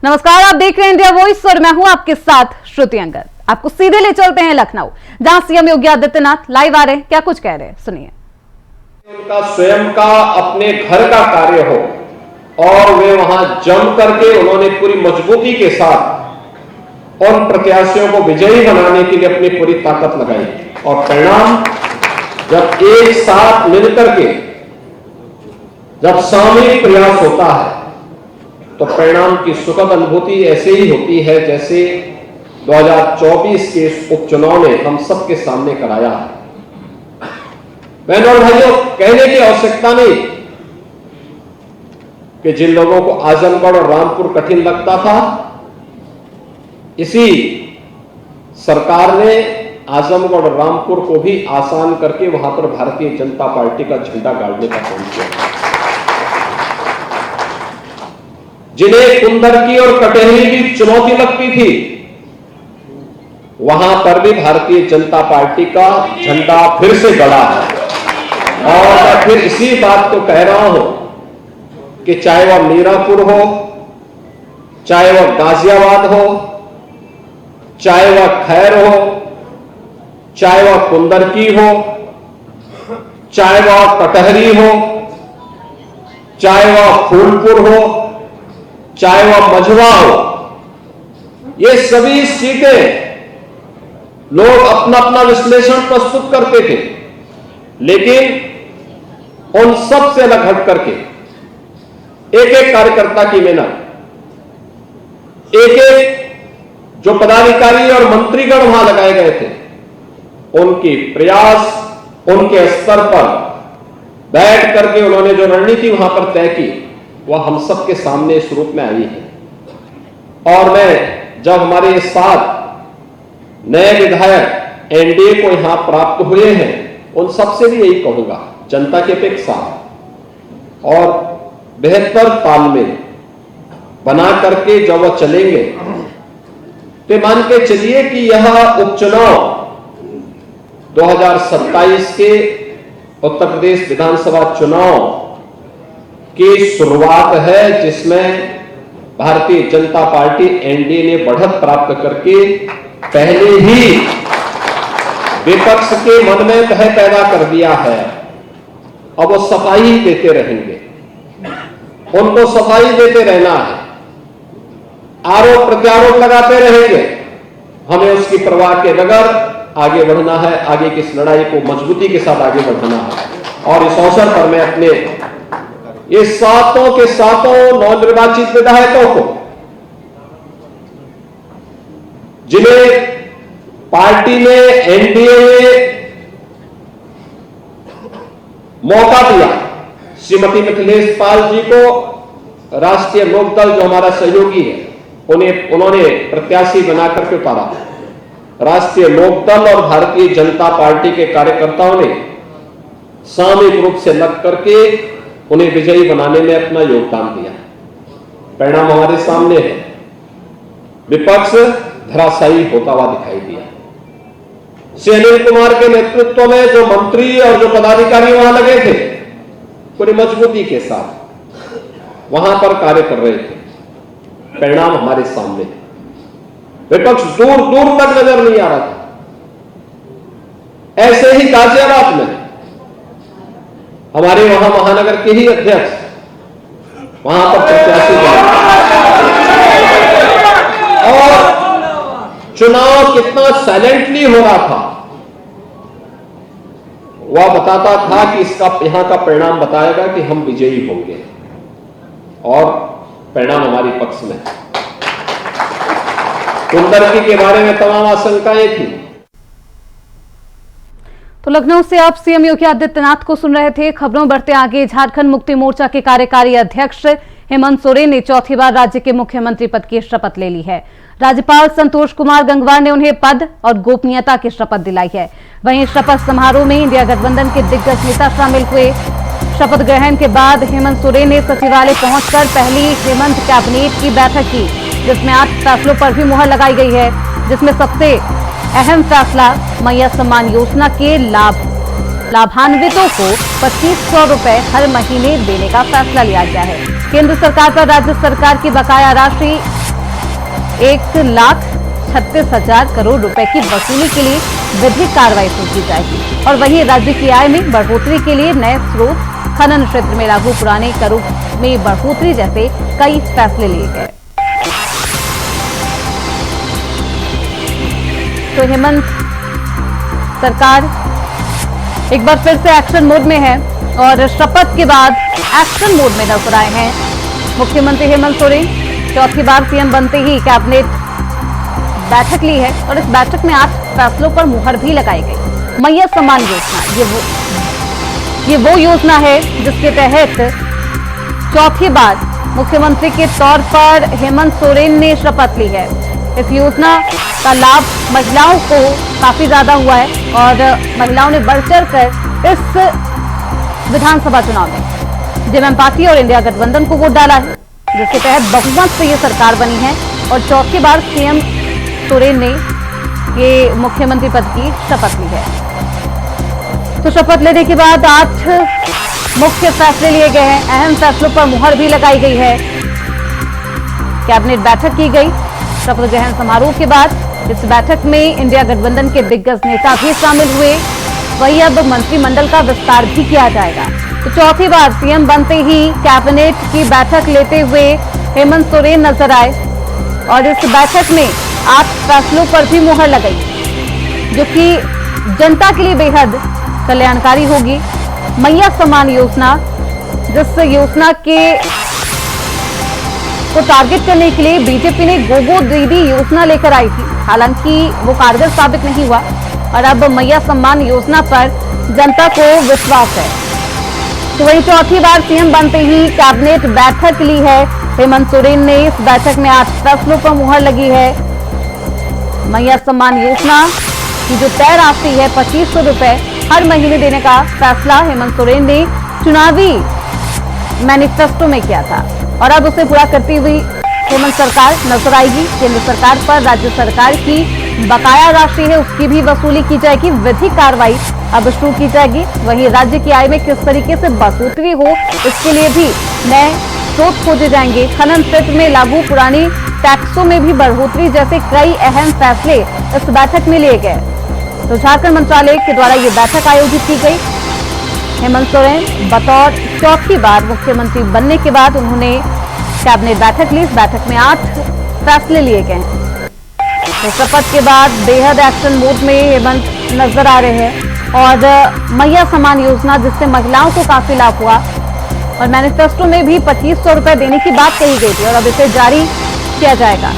नमस्कार, आप देख रहे हैं इंडिया वॉइस और मैं हूं आपके साथ श्रुति अंगद। आपको सीधे ले चलते हैं लखनऊ, जहां सीएम योगी आदित्यनाथ लाइव आ रहे हैं। क्या कुछ कह रहे हैं, सुनिए। उनका स्वयं का अपने घर का कार्य हो और वे वहां जम करके उन्होंने पूरी मजबूती के साथ उन प्रत्याशियों को विजयी बनाने के लिए अपनी पूरी ताकत लगाई और परिणाम जब एक साथ मिलकर के जब सामूहिक प्रयास होता है तो परिणाम की सुखद अनुभूति ऐसे ही होती है जैसे 2024 के उपचुनाव ने हम सबके सामने कराया है। बहनों और भाइयों, कहने की आवश्यकता नहीं कि जिन लोगों को आजमगढ़ और रामपुर कठिन लगता था, इसी सरकार ने आजमगढ़ और रामपुर को भी आसान करके वहां पर भारतीय जनता पार्टी का झंडा गाड़ने का काम किया। जिन्हें कुंदरकी और कटहरी की चुनौती लगती थी, वहां पर भी भारतीय जनता पार्टी का झंडा फिर से गड़ा है। और मैं फिर इसी बात को कह रहा हूं कि चाहे वह मीरापुर हो, चाहे वह गाजियाबाद हो, चाहे वह खैर हो, चाहे वह कुंदरकी हो, चाहे वह कटहरी हो, चाहे वह फूलपुर हो, चाहे वह मझवा हो, ये सभी सीटें लोग अपना अपना विश्लेषण प्रस्तुत करते थे, लेकिन उन सब से अलग हट करके एक एक कार्यकर्ता की मेहनत, एक एक जो पदाधिकारी और मंत्रीगण वहां लगाए गए थे, उनकी प्रयास, उनके स्तर पर बैठ करके उन्होंने जो रणनीति वहां पर तय की, वह हम सबके सामने इस रूप में आई है। और मैं जब हमारे साथ नए विधायक एनडीए को यहां प्राप्त हुए हैं, उन सबसे भी यही कहूंगा, जनता की अपेक्षा और बेहतर तालमेल बना करके जब वह चलेंगे तो मान के चलिए कि यह उपचुनाव 2027 के उत्तर प्रदेश विधानसभा चुनाव की शुरुआत है, जिसमें भारतीय जनता पार्टी एनडीए ने बढ़त प्राप्त करके पहले ही विपक्ष के मन में भय पैदा कर दिया है। अब वो सफाई देते रहेंगे, उनको सफाई देते रहना है, आरोप प्रत्यारोप लगाते रहेंगे, हमें उसकी परवाह के बगैर आगे बढ़ना है, आगे की इस लड़ाई को मजबूती के साथ आगे बढ़ाना है। और इस अवसर पर मैं अपने ये सातों के सातों नवनिर्वाचित विधायकों को, जिन्हें पार्टी ने एनडीए में मौका दिया, श्रीमती मिथिलेश पाल जी को राष्ट्रीय लोकदल जो हमारा सहयोगी है, उन्होंने प्रत्याशी बनाकर के उतारा। राष्ट्रीय लोकदल और भारतीय जनता पार्टी के कार्यकर्ताओं ने सामूहिक रूप से लग करके उन्हें विजयी बनाने में अपना योगदान दिया। परिणाम हमारे सामने है, विपक्ष धराशायी होता हुआ दिखाई दिया। श्री अनिल कुमार के नेतृत्व में जो मंत्री और जो पदाधिकारी वहां लगे थे, पूरी मजबूती के साथ वहां पर कार्य कर रहे थे। परिणाम हमारे सामने, विपक्ष दूर दूर तक नजर नहीं आ रहा था। ऐसे ही गाजियाबाद में हमारे वहां महानगर के ही अध्यक्ष वहां पर प्रत्याशी और चुनाव कितना साइलेंटली हो रहा था, वह बताता था कि इसका यहां का परिणाम बताएगा कि हम विजयी होंगे, और परिणाम हमारे पक्ष में। कुंदरकी के बारे में तमाम आशंकाएं थी। तो लखनऊ से आप सीएम योगी आदित्यनाथ को सुन रहे थे। खबरों बढ़ते आगे, झारखंड मुक्ति मोर्चा के कार्यकारी अध्यक्ष हेमंत सोरेन ने चौथी बार राज्य के मुख्यमंत्री पद की शपथ ले ली है। राज्यपाल संतोष कुमार गंगवार ने उन्हें पद और गोपनीयता की शपथ दिलाई है। वहीं शपथ समारोह में इंडिया गठबंधन के दिग्गज नेता शामिल हुए। शपथ ग्रहण के बाद हेमंत सोरेन ने सचिवालय पहुंचकर पहली हेमंत कैबिनेट की बैठक की, जिसमें 8 फैसलों पर भी मुहर लगाई गई है, जिसमें सबसे अहम फैसला मैया सम्मान योजना के लाभान्वितों को 2500 रुपए हर महीने देने का फैसला लिया गया है। केंद्र सरकार पर राज्य सरकार की बकाया राशि 1,36,000 करोड़ रुपए की वसूली के लिए विधिक कार्रवाई शुरू की जाएगी। और वहीं राज्य की आय में बढ़ोतरी के लिए नए स्रोत, खनन क्षेत्र में लागू पुराने करों में बढ़ोतरी जैसे कई फैसले लिए गए। तो हेमंत सरकार एक बार फिर से एक्शन मोड में है और शपथ के बाद एक्शन मोड में नजर आए हैं मुख्यमंत्री हेमंत सोरेन। चौथी बार सीएम बनते ही कैबिनेट बैठक ली है और इस बैठक में 8 फैसलों पर मुहर भी लगाई गई। मैया सम्मान योजना ये वो योजना है जिसके तहत चौथी बार मुख्यमंत्री के तौर पर हेमंत सोरेन ने शपथ ली है। इस योजना का लाभ महिलाओं को काफी ज्यादा हुआ है और महिलाओं ने बढ़ चढ़कर इस विधानसभा चुनाव में जेएमएम पार्टी और इंडिया गठबंधन को वोट डाला है, जिसके तहत बहुमत से ये सरकार बनी है और चौथी बार सीएम सोरेन ने ये मुख्यमंत्री पद की शपथ ली है। तो शपथ लेने के बाद 8 मुख्य फैसले लिए गए हैं। अहम फैसलों पर मुहर भी लगाई गई है। कैबिनेट बैठक की गई। शपथ ग्रहण समारोह के बाद इस बैठक में इंडिया गठबंधन के दिग्गज नेता भी शामिल हुए। वहीं अब मंत्रिमंडल का विस्तार भी किया जाएगा। तो चौथी बार सीएम बनते ही कैबिनेट की बैठक लेते हुए हेमंत सोरेन नजर आए और इस बैठक में 8 फैसलों पर भी मुहर लगाई, जो कि जनता के लिए बेहद कल्याणकारी होगी। मैया सम्मान योजना, जिस योजना को टारगेट करने के लिए बीजेपी ने गोगो दीदी योजना लेकर आई थी, हालांकि वो कारगर साबित नहीं हुआ और अब मैया सम्मान योजना पर जनता को विश्वास है। तो वहीं चौथी बार सीएम बनते ही कैबिनेट बैठक ली है हेमंत सोरेन ने। इस बैठक में 8 फैसलों पर मुहर लगी है। मैया सम्मान योजना की जो तय राशि है 2500 रुपए हर महीने देने का फैसला हेमंत सोरेन ने चुनावी मैनिफेस्टो में किया था और अब उसे पूरा करती हुई हेमंत सरकार नजर आएगी। केंद्र सरकार पर राज्य सरकार की बकाया राशि है उसकी भी वसूली की जाएगी। विधिक कार्रवाई अब शुरू की जाएगी। वहीं राज्य की आय में किस तरीके से बढ़ोतरी हो, इसके लिए भी नए स्रोत खोजे जाएंगे। खनन क्षेत्र में लागू पुरानी टैक्सों में भी बढ़ोतरी जैसे कई अहम फैसले इस बैठक में लिए गए। तो झारखंड मंत्रालय के द्वारा ये बैठक आयोजित की गई। हेमंत सोरेन बतौर चौथी बार मुख्यमंत्री बनने के बाद उन्होंने कैबिनेट बैठक ली। इस बैठक में 8 फैसले लिए गए हैं। तो शपथ के बाद बेहद एक्शन मोड में हेमंत नजर आ रहे हैं और मैया सम्मान योजना जिससे महिलाओं को काफी लाभ हुआ और मैनिफेस्टो में भी 2500 रुपए देने की बात कही गई थी और अब इसे जारी किया जाएगा।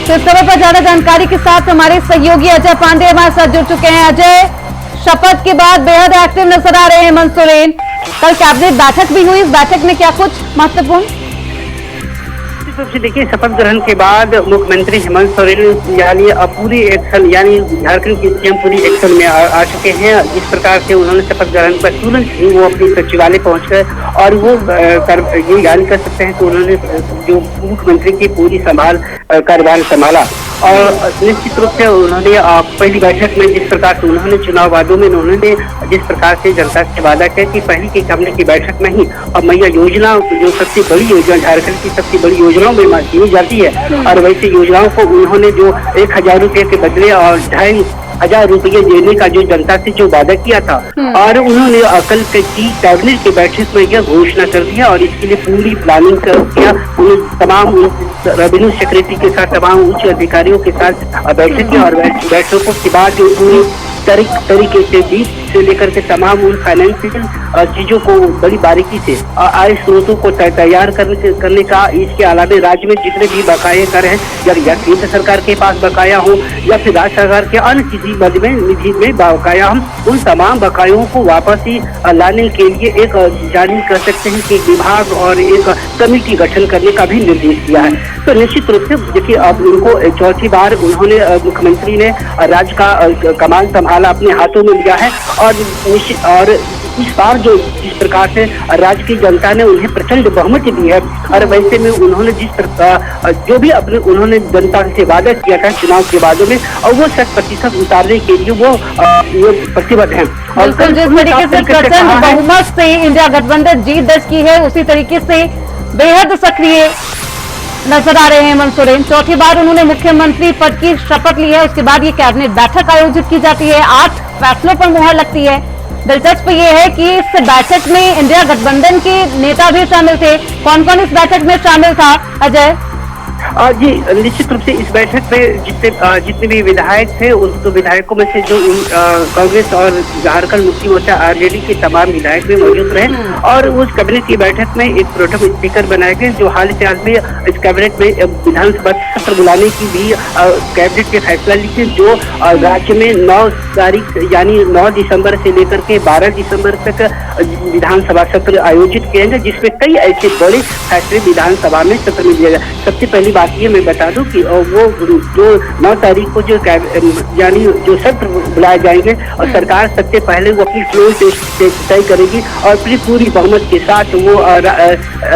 तो इस खबर पर ज्यादा जानकारी के साथ हमारे सहयोगी अजय पांडे हमारे साथ जुड़ चुके हैं। अजय, शपथ के बाद बेहद एक्टिव नजर आ रहे हैं हेमंत सोरेन। कल कैबिनेट बैठक भी हुई, इस बैठक में क्या कुछ महत्वपूर्ण? रूप से देखिए, शपथ ग्रहण के बाद मुख्यमंत्री हेमंत सोरेन यानी पूरी एक्शन यानी झारखंड की सीएम पूरी एक्शन में आ चुके हैं। जिस प्रकार से उन्होंने शपथ ग्रहण पर तुरंत ही वो अपने सचिवालय पहुंच गए और वो ये यानी कर सकते हैं कि उन्होंने जो मुख्यमंत्री की पूरी कार्यभार संभाला और निश्चित रूप से उन्होंने पहली बैठक में जिस प्रकार से उन्होंने चुनाव वादों में उन्होंने जिस प्रकार से जनता से वादा किया कि पहली के कैबिनेट की बैठक में ही और मैया योजना जो सबसे बड़ी योजना झारखंड की सबसे बड़ी योजनाओं में दी जाती है और वैसे योजनाओं को उन्होंने जो 1000 रुपये के बदले और 2500 रुपये देने का जो जनता से जो वादा किया था और उन्होंने कल की कैबिनेट की बैठक में यह घोषणा कर दिया और इसके लिए पूरी प्लानिंग कर दिया। तमाम रेवेन्यू सेक्रेटरी के साथ तमाम उच्च अधिकारियों के साथ बैठक की और बैठकों के बाद जो पूरी तरीके से बीच से लेकर के तमाम उन फाइनेंशियल चीजों को बड़ी बारीकी से आय स्रोतों को तैयार करने का, इसके अलावा राज्य में जितने भी बकाये कर हैं या केंद्र सरकार के पास बकाया हो या फिर राज्य सरकार के अन्य किसी मद में निधि में बकाया हम उन तमाम बकायों को वापस ही लाने के लिए एक जारी कर सकते हैं कि विभाग और एक कमेटी गठन करने का भी निर्देश दिया है। तो निश्चित रूप से देखिए, अब उनको चौथी बार उन्होंने मुख्यमंत्री ने राज्य का कमान संभाला अपने हाथों में लिया है और इस बार जो जिस प्रकार से राज्य की जनता ने उन्हें प्रचंड बहुमत दी है और वैसे में उन्होंने जिस प्रकार जो भी अपने उन्होंने जनता से वादा किया था चुनाव के वादों में और वो 100% उतारने के लिए वो प्रतिबद्ध हैं। और जिस तरीके से प्रचंड बहुमत से इंडिया गठबंधन जीत दर्ज की है, उसी तरीके से बेहद सक्रिय नजर आ रहे हैं हेमंत सोरेन। चौथी बार उन्होंने मुख्यमंत्री पद की शपथ ली है। उसके बाद ये कैबिनेट बैठक आयोजित की जाती है, 8 फैसलों पर मुहर लगती है। दिलचस्प ये है कि इस बैठक में इंडिया गठबंधन के नेता भी शामिल थे। कौन कौन इस बैठक में शामिल था, अजय? जी, निश्चित रूप से इस बैठक में जितने भी विधायक थे, उन तो विधायकों में से जो कांग्रेस और झारखंड मुक्ति मोर्चा आरजेडी के तमाम विधायक भी मौजूद रहे और उस कैबिनेट की बैठक में एक प्रोटेम स्पीकर बनाए गए, जो हाल फिलहाल में इस कैबिनेट में विधानसभा सत्र बुलाने की भी कैबिनेट के फैसला ली, जो राज्य में 9 तारीख यानी 9 दिसंबर से लेकर के 12 दिसंबर तक विधानसभा सत्र आयोजित किए गए, जिसमें कई ऐसे बड़े फैसले विधानसभा में सत्र में लिए गए। सबसे पहली बात ये मैं बता दूं कि वो जो 9 तारीख को जो यानी जो सत्र बुलाए जाएंगे और सरकार सबसे पहले वो अपनी फ्लोर तय करेगी और फिर पूरी बहुमत के साथ वो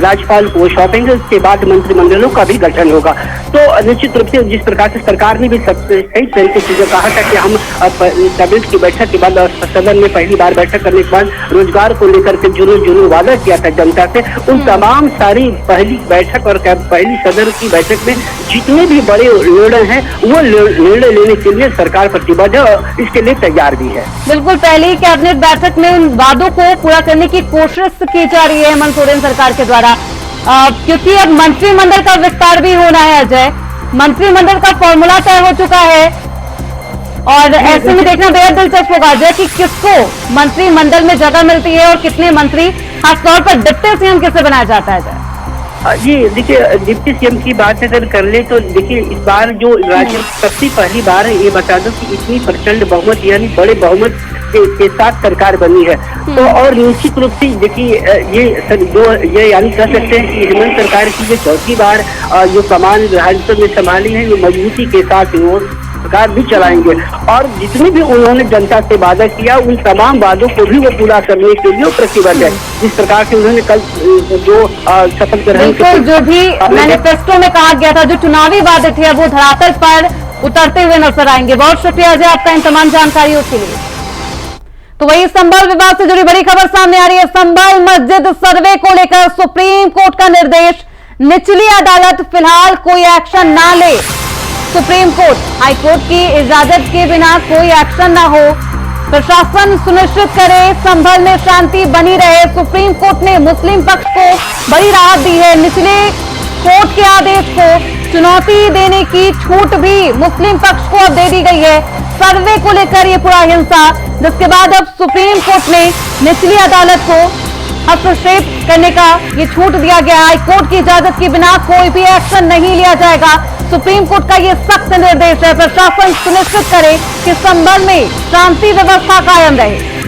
राज्यपाल को सौंपेंगे। उसके बाद मंत्रिमंडलों का भी गठन होगा। तो निश्चित रूप से जिस प्रकार से सरकार ने भी सबसे सही तरीके से जो कहा था कि हम कैबिनेट की बैठक के बाद सदन में पहली बार बैठक करने के बाद रोजगार को लेकर के जो वादा किया था जनता से, उन तमाम सारी पहली बैठक और पहली सदन की बैठक में जितने भी बड़े निर्णय हैं वो निर्णय लेने के लिए सरकार प्रतिबद्ध है और इसके लिए तैयार भी है। बिल्कुल, पहली कैबिनेट बैठक में उन वादों को पूरा करने की कोशिश की जा रही है हेमंत सोरेन सरकार के द्वारा, क्योंकि अब मंत्रिमंडल का विस्तार भी होना है। अजय, मंत्रिमंडल का फॉर्मूला तय हो चुका है और ऐसे में देखना बेहद दिलचस्प होगा अजय कि किसको मंत्रिमंडल में जगह मिलती है और कितने मंत्री, खासतौर पर डिप्टी सीएम किसे बनाया जाता है। जी देखिए, डिप्टी सीएम की बात अगर कर ले तो देखिए इस बार जो राज्य सबसे पहली बार ये बता दो कि इतनी प्रचंड बहुमत यानी बड़े बहुमत के साथ सरकार बनी है। तो और निश्चित रूप से देखिए ये यानी कह सकते हैं कि हेमंत सरकार की जो चौथी बार जो कमान राज्य में संभाली है, वो मजबूती के साथ वो सरकार भी चलाएंगे और जितने भी उन्होंने जनता से वादा किया उन तमाम वादों को भी वो पूरा करने के लिए प्रतिबद्ध है। जिस प्रकार से उन्होंने कल जो शपथ ग्रहण जो भी मैनिफेस्टो में कहा गया था, जो चुनावी वादे थे, वो धरातल पर उतरते हुए नजर आएंगे। बहुत शुक्रिया अजय आपका इन तमाम जानकारियों के लिए। तो वही संभल विवाद से जुड़ी बड़ी खबर सामने आ रही है। संभल मस्जिद सर्वे को लेकर सुप्रीम कोर्ट का निर्देश, निचली अदालत फिलहाल कोई एक्शन ना ले। सुप्रीम कोर्ट, हाई कोर्ट की इजाजत के बिना कोई एक्शन ना हो, प्रशासन सुनिश्चित करे संभल में शांति बनी रहे। सुप्रीम कोर्ट ने मुस्लिम पक्ष को बड़ी राहत दी है। निचले कोर्ट के आदेश को चुनौती देने की छूट भी मुस्लिम पक्ष को अब दे दी गई है। सर्वे को लेकर ये पूरा हिंसा, जिसके बाद अब सुप्रीम कोर्ट ने निचली अदालत को हस्तक्षेप करने का ये छूट दिया गया। हाई कोर्ट की इजाजत के बिना कोई भी एक्शन नहीं लिया जाएगा। सुप्रीम कोर्ट का ये सख्त निर्देश है, प्रशासन सुनिश्चित करे कि संभल में शांति व्यवस्था कायम रहे।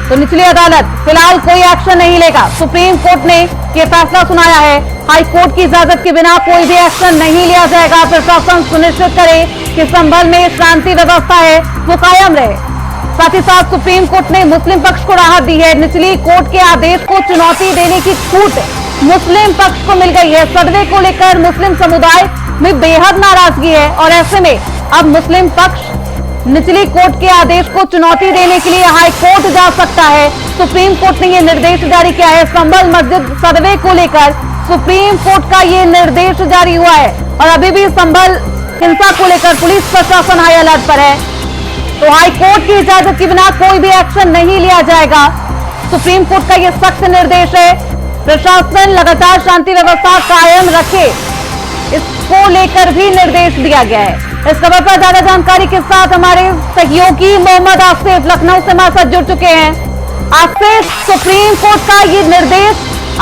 तो निचली अदालत फिलहाल कोई एक्शन नहीं लेगा। सुप्रीम कोर्ट ने ये फैसला सुनाया है, हाई कोर्ट की इजाजत के बिना कोई भी एक्शन नहीं लिया जाएगा। प्रशासन सुनिश्चित करे कि संभल में शांति व्यवस्था है वो कायम रहे। साथ ही साथ सुप्रीम कोर्ट ने मुस्लिम पक्ष को राहत दी है। निचली कोर्ट के आदेश को चुनौती देने की छूट मुस्लिम पक्ष को मिल गई है। सर्वे को लेकर मुस्लिम समुदाय में बेहद नाराजगी है और ऐसे में अब मुस्लिम पक्ष निचली कोर्ट के आदेश को चुनौती देने के लिए हाई कोर्ट जा सकता है। सुप्रीम कोर्ट ने यह निर्देश जारी किया है। संभल मस्जिद सर्वे को लेकर सुप्रीम कोर्ट का ये निर्देश जारी हुआ है और अभी भी संभल हिंसा को लेकर पुलिस प्रशासन हाई अलर्ट पर है। तो हाई कोर्ट की इजाजत के बिना कोई भी एक्शन नहीं लिया जाएगा। सुप्रीम कोर्ट का यह सख्त निर्देश है। प्रशासन लगातार शांति व्यवस्था कायम रखे, इसको लेकर भी निर्देश दिया गया है। इस खबर पर ज्यादा जानकारी के साथ हमारे सहयोगी मोहम्मद आसिफ लखनऊ से हमारे साथ जुड़ चुके हैं। आसिफ, सुप्रीम कोर्ट का ये निर्देश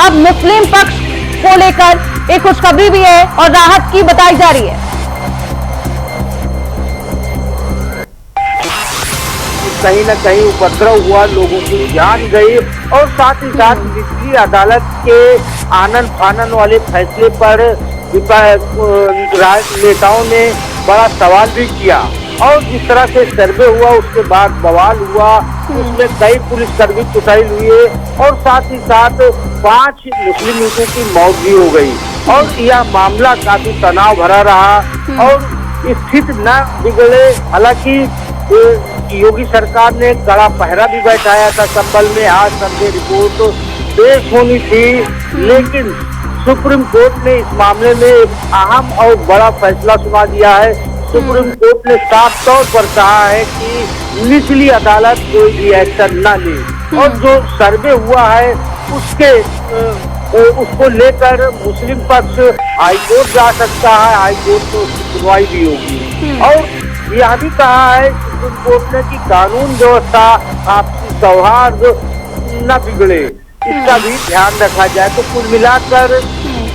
अब मुस्लिम पक्ष को लेकर एक खुशखबरी भी है और राहत की बताई जा रही है। कहीं न कहीं उपद्रव हुआ, लोगों की जान गई और साथ ही साथ निचली अदालत के आनन फानन वाले फैसले पर नेताओं ने बड़ा सवाल भी किया और जिस तरह से सर्वे हुआ उसके बाद बवाल हुआ, उसमें कई पुलिसकर्मी कुचल हुए और साथ ही साथ 5 मुस्लिम युवकों की मौत भी हो गई और यह मामला काफी तनाव भरा रहा और स्थिति न बिगड़े। हालांकि योगी सरकार ने कड़ा पहरा भी बैठाया था संभल में। आज संजय रिपोर्ट पेश होनी थी, लेकिन सुप्रीम कोर्ट ने इस मामले में एक अहम और बड़ा फैसला सुना दिया है। सुप्रीम कोर्ट ने साफ तौर पर कहा है कि निचली अदालत कोई भी एक्शन न ले और जो सर्वे हुआ है उसको लेकर मुस्लिम पक्ष हाईकोर्ट जा सकता है, हाईकोर्ट में उसकी सुनवाई भी होगी। और यह भी कहा है सुप्रीम कोर्ट ने कि कानून व्यवस्था, आपसी सौहार्द न बिगड़े, इसका भी ध्यान रखा जाए। तो कुल मिलाकर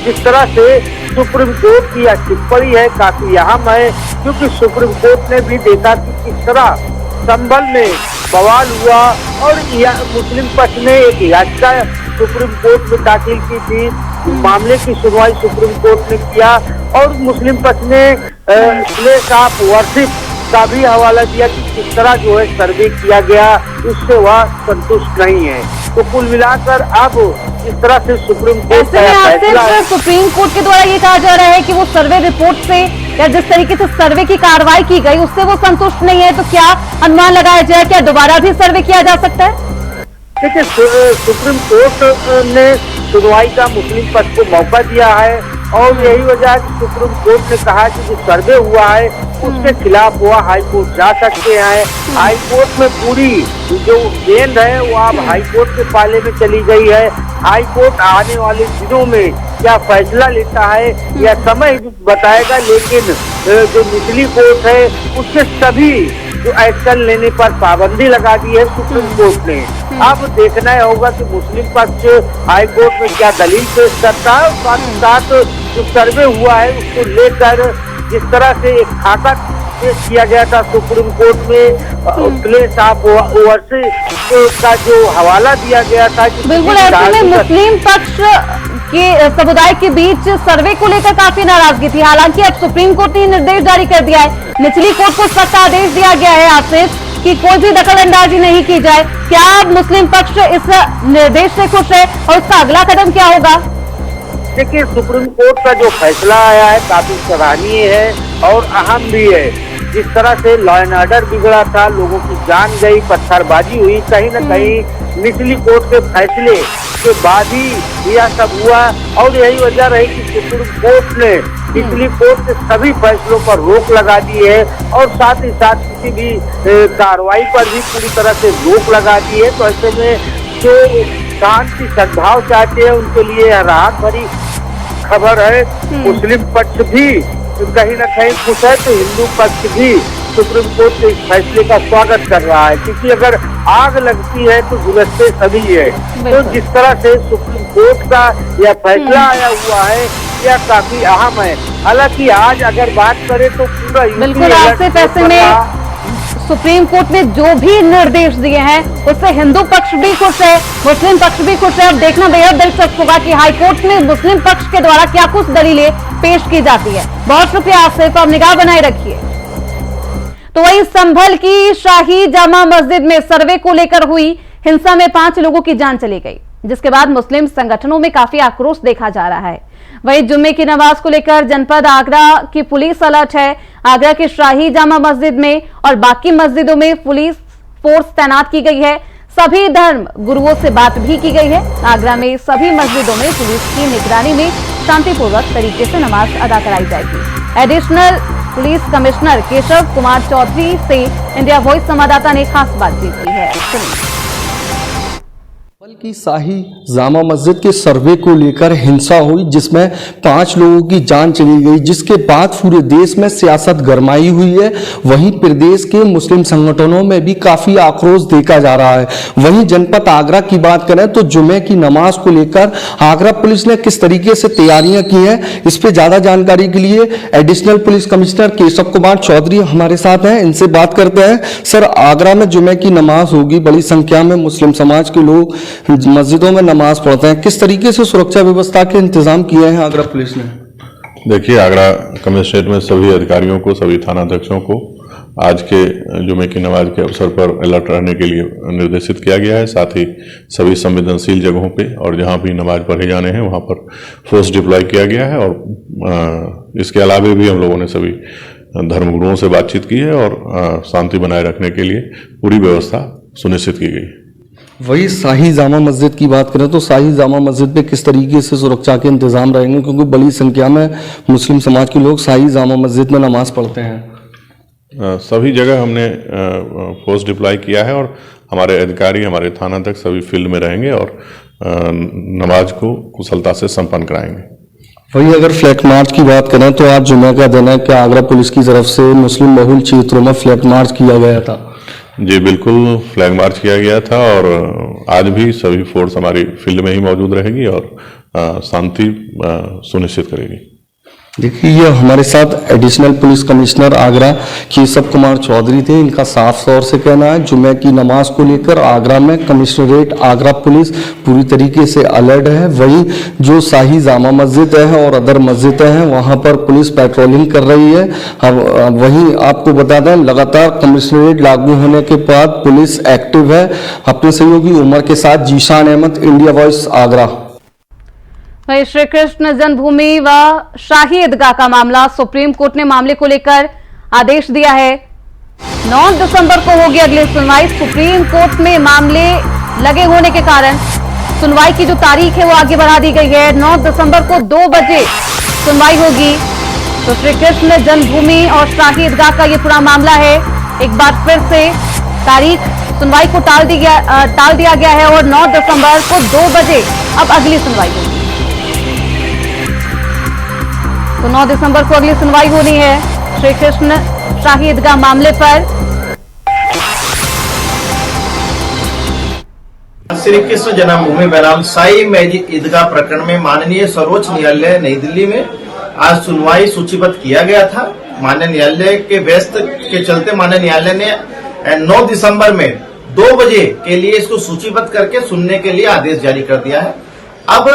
जिस तरह से सुप्रीम कोर्ट की यह टिप्पणी है काफी अहम है, क्योंकि सुप्रीम कोर्ट ने भी देखा कि किस तरह संभल में बवाल हुआ और मुस्लिम पक्ष ने एक याचिका सुप्रीम कोर्ट में दाखिल की थी। मामले की सुनवाई सुप्रीम कोर्ट ने किया और मुस्लिम पक्ष ने प्लेस ऑफ वर्शिप का भी हवाला दिया कि किस तरह जो है सर्वे किया गया, उससे वह संतुष्ट नहीं है। तो कुल मिलाकर अब इस तरह से सुप्रीम कोर्ट का सुप्रीम कोर्ट के द्वारा ये कहा जा रहा है कि वो सर्वे रिपोर्ट से या जिस तरीके से सर्वे की कार्रवाई की गई उससे वो संतुष्ट नहीं है, तो क्या अनुमान लगाया जाए, क्या दोबारा भी सर्वे किया जा सकता है? देखिए, सुप्रीम कोर्ट ने सुनवाई का मुस्लिम पक्ष को मौका दिया है और यही वजह है कि सुप्रीम कोर्ट ने कहा कि जो सर्वे हुआ है उसके खिलाफ हुआ हाई कोर्ट जा सकते हैं। हाई कोर्ट में पूरी जो गेंद है वो अब हाई कोर्ट के पाले में चली गई है। हाई कोर्ट आने वाले दिनों में क्या फैसला लेता है या समय बताएगा, लेकिन जो निचली कोर्ट है उसके सभी जो एक्शन लेने पर पाबंदी लगा दी है सुप्रीम कोर्ट ने। अब देखना होगा कि मुस्लिम पक्ष हाई कोर्ट में क्या दलील पेश करता है। साथ ही साथ जो सर्वे हुआ है उसको लेकर जिस तरह से एक खाका पेश किया गया था सुप्रीम कोर्ट में, प्लेस ऑफ वर्शिप का जो हवाला दिया गया था। बिल्कुल, ऐसे में मुस्लिम पक्ष के समुदाय के बीच सर्वे को लेकर काफी नाराजगी थी। हालांकि अब सुप्रीम कोर्ट ने निर्देश जारी कर दिया है, निचली कोर्ट को सख्त आदेश दिया गया है आसिफ कि कोई भी दखल अंदाजी नहीं की जाए। क्या अब मुस्लिम पक्ष इस निर्देश से खुश है और उसका अगला कदम क्या होगा? देखिए, सुप्रीम कोर्ट का जो फैसला आया है काफी सराहनीय है और अहम भी है। जिस तरह से लॉ एंड ऑर्डर बिगड़ा था, लोगों की जान गई, पत्थरबाजी हुई, कहीं न कहीं निचली कोर्ट के फैसले के बाद ही यह सब हुआ और यही वजह रही कि सुप्रीम कोर्ट ने निचली कोर्ट के सभी फैसलों पर रोक लगा दी है और साथ ही साथ किसी भी कार्रवाई पर भी पूरी तरह से रोक लगा दी है। तो ऐसे में जो शांति सद्भाव चाहते हैं उनके लिए राहत भरी खबर है। मुस्लिम पक्ष भी कहीं न कहीं खुश है, तो हिंदू पक्ष भी सुप्रीम कोर्ट के इस फैसले का स्वागत कर रहा है, क्योंकि अगर आग लगती है तो झुलसते सभी है। तो जिस तरह से सुप्रीम कोर्ट का यह फैसला आया हुआ है यह काफी अहम है। हालांकि आज अगर बात करें तो पूरा बिल्कुल ऐसे में सुप्रीम कोर्ट ने जो भी निर्देश दिए हैं उससे हिंदू पक्ष भी खुश है, मुस्लिम पक्ष भी खुश है। अब देखना बेहद दिलचस्प होगा कि हाईकोर्ट में मुस्लिम पक्ष के द्वारा क्या कुछ दलीलें पेश की जाती है। बहुत शुक्रिया आसिफ, आप निगाह बनाए रखिए। तो वही संभल की शाही जामा मस्जिद में सर्वे को लेकर हुई हिंसा में 5 लोगों की जान चली गई, जिसके बाद मुस्लिम संगठनों में काफी आक्रोश देखा जा रहा है। वहीं जुम्मे की नमाज को लेकर जनपद आगरा की पुलिस अलर्ट है। आगरा की शाही जामा मस्जिद में और बाकी मस्जिदों में पुलिस फोर्स तैनात की गई है। सभी धर्म गुरुओं से बात भी की गई है। आगरा में सभी मस्जिदों में पुलिस की निगरानी में शांतिपूर्वक तरीके से नमाज अदा कराई जाएगी। Additional police commissioner Keshav Kumar Chaudhary से इंडिया वॉइस संवाददाता ने खास बातचीत की है। सुनिए। की शाही जामा मस्जिद के सर्वे को लेकर हिंसा हुई, जिसमें 5 लोगों की जान चली गई, जिसके बाद पूरे देश में सियासत गरमाई हुई है। वहीं प्रदेश के मुस्लिम संगठनों में भी काफी आक्रोश देखा जा रहा है। वहीं जनपद आगरा की बात करें तो जुमे की नमाज को लेकर आगरा पुलिस ने किस तरीके से तैयारियां की हैं, इस पे ज्यादा जानकारी के लिए additional police commissioner Keshav Kumar Chaudhary हमारे साथ हैं, इनसे बात करते हैं। सर, आगरा में जुमे की नमाज होगी, बड़ी संख्या में मुस्लिम समाज के लोग मस्जिदों में नमाज पढ़ते हैं, किस तरीके से सुरक्षा व्यवस्था के इंतजाम किए हैं आगरा पुलिस ने? देखिए, आगरा कमिश्नरेट में सभी अधिकारियों को, सभी थानाध्यक्षों को आज के जुमे की नमाज के अवसर पर अलर्ट रहने के लिए निर्देशित किया गया है। साथ ही सभी संवेदनशील जगहों पे और जहां भी नमाज पढ़े जाने हैं वहां पर फोर्स डिप्लॉय किया गया है। और इसके अलावा भी हम लोगों ने सभी धर्मगुरुओं से बातचीत की है और शांति बनाए रखने के लिए पूरी व्यवस्था सुनिश्चित की गई। वही शाही जामा मस्जिद की बात करें तो शाही जामा मस्जिद पे किस तरीके से सुरक्षा के इंतजाम रहेंगे, क्योंकि बड़ी संख्या में मुस्लिम समाज के लोग शाही जामा मस्जिद में नमाज पढ़ते हैं। सभी जगह हमने फोर्स डिप्लॉय किया है और हमारे अधिकारी, हमारे थानाध्यक्ष सभी फील्ड में रहेंगे और नमाज को कुशलता से संपन्न कराएंगे। वही अगर फ्लैग मार्च की बात करें तो आज जुमे का दिन है, क्या आगरा पुलिस की तरफ से मुस्लिम बहुल क्षेत्रों में फ्लैग मार्च किया गया था? जी बिल्कुल, फ्लैग मार्च किया गया था और आज भी सभी फोर्स हमारी फील्ड में ही मौजूद रहेगी और शांति सुनिश्चित करेगी। देखिए, ये हमारे साथ additional police commissioner Agra Keshav Kumar Chaudhary थे। इनका साफ तौर से कहना है जुमे की नमाज को लेकर आगरा में कमिश्नरेट आगरा पुलिस पूरी तरीके से अलर्ट है। वहीं जो शाही जामा मस्जिद है और अदर मस्जिदें हैं वहां पर पुलिस पेट्रोलिंग कर रही है। अब वहीं आपको बता दें, लगातार कमिश्नरेट लागू होने के बाद पुलिस एक्टिव है। अपने सहयोगी उमर के साथ जीशान अहमद, इंडिया वॉइस, आगरा। वहीं श्री कृष्ण जन्मभूमि व शाही ईदगाह का मामला, सुप्रीम कोर्ट ने मामले को लेकर आदेश दिया है। 9 दिसंबर को होगी अगली सुनवाई। सुप्रीम कोर्ट में मामले लगे होने के कारण सुनवाई की जो तारीख है वो आगे बढ़ा दी गई है। 9 दिसंबर को 2 बजे सुनवाई होगी। तो श्री कृष्ण जन्मभूमि और शाही ईदगाह का ये पूरा मामला है। एक बार फिर से तारीख सुनवाई को टाल दिया गया है और 9 दिसंबर को 2 बजे अब अगली सुनवाई होगी। तो 9 दिसंबर को अगली सुनवाई होनी है श्री कृष्ण शाही ईदगाह मामले पर। श्री कृष्ण जन्मभूमि बनाम शाही मस्जिद ईदगाह प्रकरण में माननीय सर्वोच्च न्यायालय नई दिल्ली में आज सुनवाई सूचीबद्ध किया गया था। माननीय न्यायालय के व्यस्त के चलते माननीय न्यायालय ने 9 दिसंबर में 2 बजे के लिए इसको सूचीबद्ध करके सुनने के लिए आदेश जारी कर दिया है। अब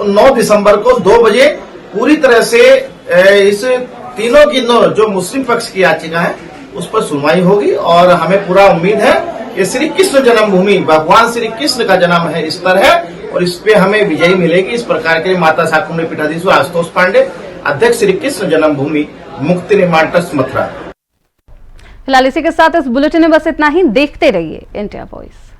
9 दिसंबर को 2 बजे पूरी तरह से इस तीनों की जो मुस्लिम पक्ष की याचिका है उस पर सुनवाई होगी और हमें पूरा उम्मीद है कि श्री कृष्ण जन्मभूमि, भगवान श्री कृष्ण का जन्म है इस पर है और इस पे हमें विजयी मिलेगी। इस प्रकार के माता शाकुंभरी पीठाधीश आशुतोष पांडे, अध्यक्ष श्री कृष्ण जन्मभूमि मुक्ति निर्माण ट्रस्ट, मथुरा। फिलहाल इसी के साथ इस बुलेटिन में बस इतना ही। देखते रहिए इंडिया वॉइस।